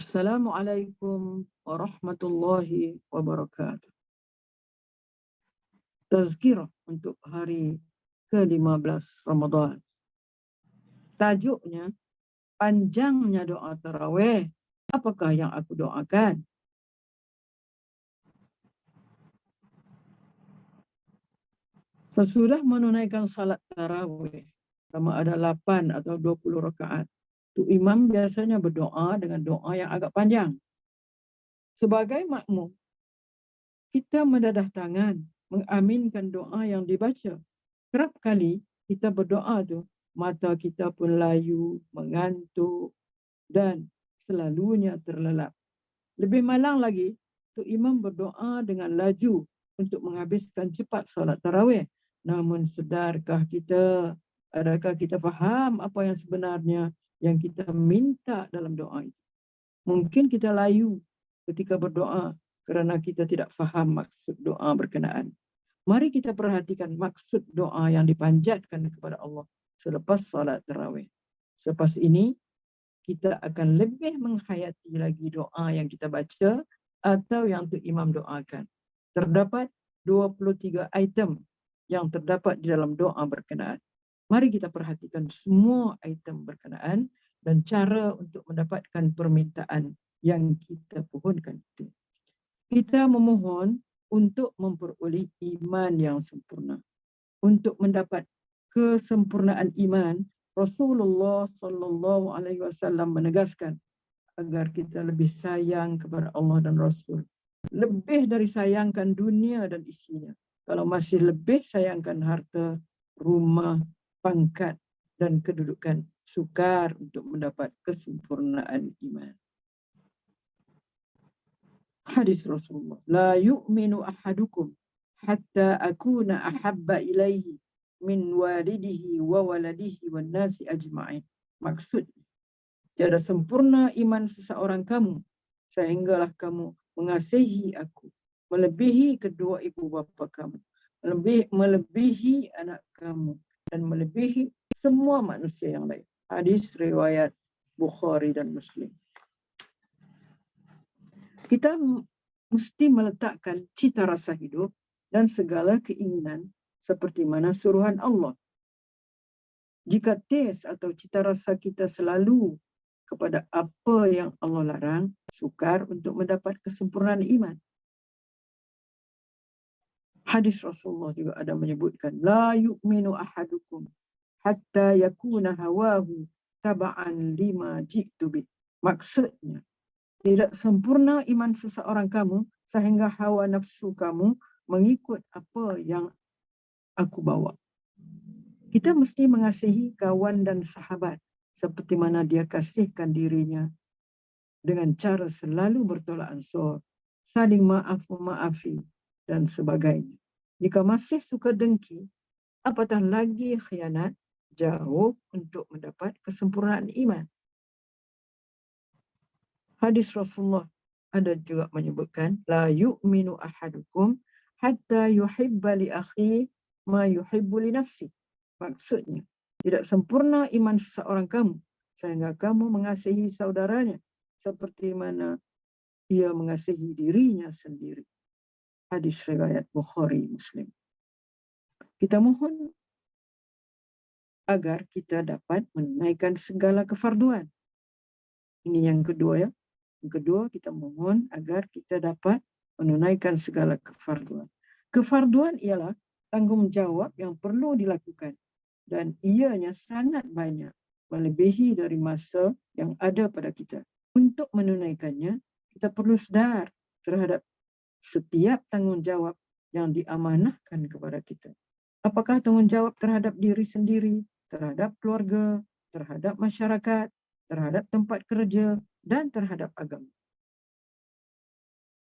Assalamualaikum warahmatullahi wabarakatuh. Tazkirah untuk hari ke-15 Ramadan. Tajuknya, panjangnya doa tarawih. Apakah yang aku doakan? Sesudah menunaikan salat tarawih, sama ada 8 atau 20 rakaat, tu imam biasanya berdoa dengan doa yang agak panjang. Sebagai makmum, kita mendadah tangan, mengaminkan doa yang dibaca. Kerap kali kita berdoa tu, mata kita pun layu, mengantuk dan selalunya terlelap. Lebih malang lagi, tu imam berdoa dengan laju untuk menghabiskan cepat solat tarawih. Namun sedarkah kita, adakah kita faham apa yang sebenarnya yang kita minta dalam doa itu? Mungkin kita layu ketika berdoa kerana kita tidak faham maksud doa berkenaan. Mari kita perhatikan maksud doa yang dipanjatkan kepada Allah selepas salat tarawih. Selepas ini, kita akan lebih menghayati lagi doa yang kita baca atau yang tu imam doakan. Terdapat 23 item yang terdapat di dalam doa berkenaan. Mari kita perhatikan semua item berkenaan dan cara untuk mendapatkan permintaan yang kita pohonkan itu. Kita memohon untuk memperoleh iman yang sempurna. Untuk mendapat kesempurnaan iman, Rasulullah sallallahu alaihi wasallam menegaskan agar kita lebih sayang kepada Allah dan Rasul. Lebih dari sayangkan dunia dan isinya. Kalau masih lebih sayangkan harta, rumah, pangkat dan kedudukan, sukar untuk mendapat kesempurnaan iman. Hadis Rasulullah, la yu'minu ahadukum hatta akuna ahabba ilaihi min walidihi wa waladihi wan nasi ajma'in. Maksud, tiada sempurna iman seseorang kamu sehinggalah kamu mengasihi aku melebihi kedua ibu bapa kamu, melebihi anak kamu dan melebihi semua manusia yang lain. Hadis riwayat Bukhari dan Muslim. Kita mesti meletakkan cita rasa hidup dan segala keinginan seperti mana suruhan Allah. Jika tes atau cita rasa kita selalu kepada apa yang Allah larang, sukar untuk mendapat kesempurnaan iman. Hadis Rasulullah juga ada menyebutkan, la yu'minu ahadukum hatta yakuna hawahu taba'an lima ji'tu bih. Maksudnya, tidak sempurna iman seseorang kamu sehingga hawa nafsu kamu mengikut apa yang aku bawa. Kita mesti mengasihi kawan dan sahabat seperti mana dia kasihkan dirinya dengan cara selalu bertolak ansur, saling maafi dan sebagainya. Jika masih suka dengki, apatah lagi khianat, jauh untuk mendapat kesempurnaan iman. Hadis Rasulullah ada juga menyebutkan, la yu'minu ahadukum hatta yuhibba li akhi ma yuhibbu li nafsi. Maksudnya, tidak sempurna iman seseorang kamu sehingga kamu mengasihi saudaranya seperti mana ia mengasihi dirinya sendiri. Hadis riwayat Bukhari Muslim. Kita mohon agar kita dapat menunaikan segala kefarduan. Ini yang kedua ya. Yang kedua, kita mohon agar kita dapat menunaikan segala kefarduan. Kefarduan ialah tanggungjawab yang perlu dilakukan dan ianya sangat banyak, melebihi dari masa yang ada pada kita. Untuk menunaikannya, kita perlu sedar terhadap setiap tanggungjawab yang diamanahkan kepada kita. Apakah tanggungjawab terhadap diri sendiri, terhadap keluarga, terhadap masyarakat, terhadap tempat kerja, dan terhadap agama.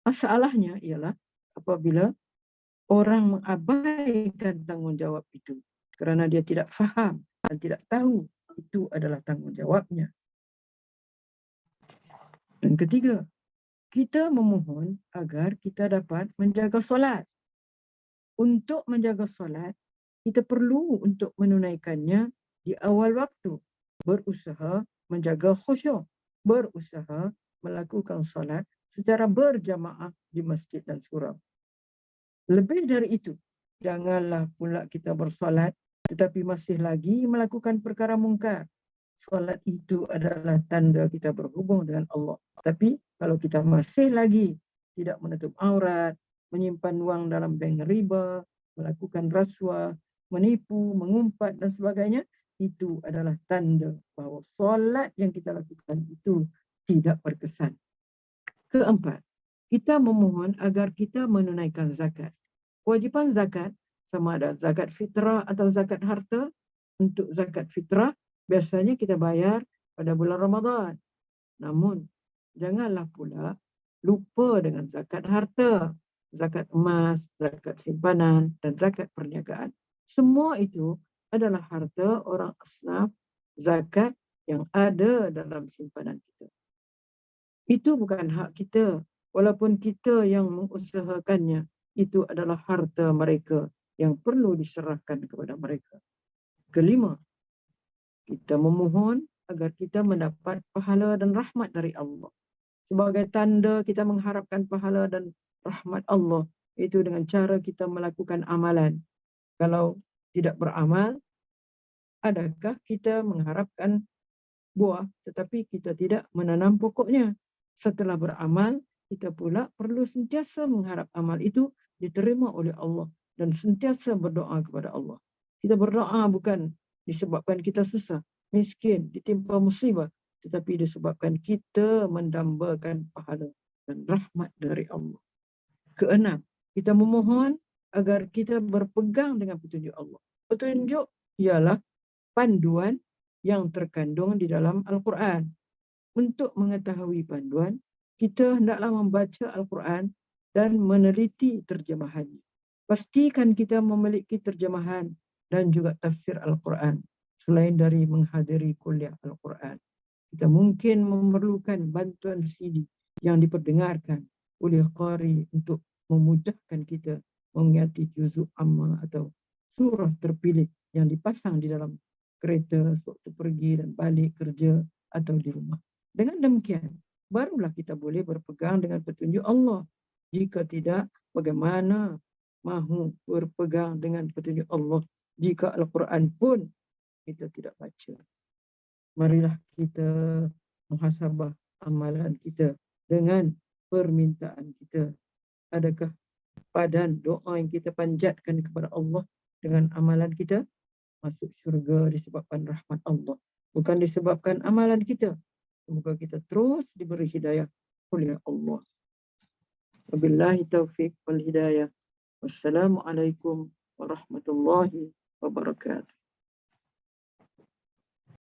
Masalahnya ialah apabila orang mengabaikan tanggungjawab itu kerana dia tidak faham dan tidak tahu itu adalah tanggungjawabnya. Dan ketiga, kita memohon agar kita dapat menjaga solat. Untuk menjaga solat, kita perlu untuk menunaikannya di awal waktu, berusaha menjaga khusyuk, berusaha melakukan solat secara berjamaah di masjid dan surau. Lebih dari itu, janganlah pula kita bersolat tetapi masih lagi melakukan perkara mungkar. Solat itu adalah tanda kita berhubung dengan Allah. Tapi kalau kita masih lagi tidak menutup aurat, menyimpan wang dalam bank riba, melakukan rasuah, menipu, mengumpat dan sebagainya, itu adalah tanda bahawa solat yang kita lakukan itu tidak berkesan. Keempat, kita memohon agar kita menunaikan zakat. Kewajipan zakat, sama ada zakat fitrah atau zakat harta. Untuk zakat fitrah, biasanya kita bayar pada bulan Ramadan. Namun, janganlah pula lupa dengan zakat harta, zakat emas, zakat simpanan, dan zakat perniagaan. Semua itu adalah harta orang asnaf zakat yang ada dalam simpanan kita. Itu bukan hak kita, walaupun kita yang mengusahakannya. Itu adalah harta mereka yang perlu diserahkan kepada mereka. Kelima, kita memohon agar kita mendapat pahala dan rahmat dari Allah. Sebagai tanda kita mengharapkan pahala dan rahmat Allah, itu dengan cara kita melakukan amalan. Kalau tidak beramal, adakah kita mengharapkan buah tetapi kita tidak menanam pokoknya? Setelah beramal, kita pula perlu sentiasa mengharap amal itu diterima oleh Allah dan sentiasa berdoa kepada Allah. Kita berdoa bukan disebabkan kita susah, miskin, ditimpa musibah, tetapi disebabkan kita mendambakan pahala dan rahmat dari Allah. Keenam, kita memohon agar kita berpegang dengan petunjuk Allah. Petunjuk ialah panduan yang terkandung di dalam Al-Quran. Untuk mengetahui panduan, kita hendaklah membaca Al-Quran dan meneliti terjemahannya. Pastikan kita memiliki terjemahan dan juga tafsir Al-Quran. Selain dari menghadiri kuliah Al-Quran, kita mungkin memerlukan bantuan CD yang diperdengarkan oleh qari untuk memudahkan kita mengingati juzuk amma atau surah terpilih yang dipasang di dalam kereta sewaktu pergi dan balik kerja atau di rumah. Dengan demikian, barulah kita boleh berpegang dengan petunjuk Allah. Jika tidak, bagaimana mahu berpegang dengan petunjuk Allah jika Al-Quran pun kita tidak baca? Marilah kita muhasabah amalan kita dengan permintaan kita. Adakah padan doa yang kita panjatkan kepada Allah dengan amalan kita masuk syurga disebabkan rahmat Allah, bukan disebabkan amalan kita? Semoga kita terus diberi hidayah oleh Allah. Wabillahi taufiq wal hidayah. Wassalamualaikum warahmatullahi wabarakatuh.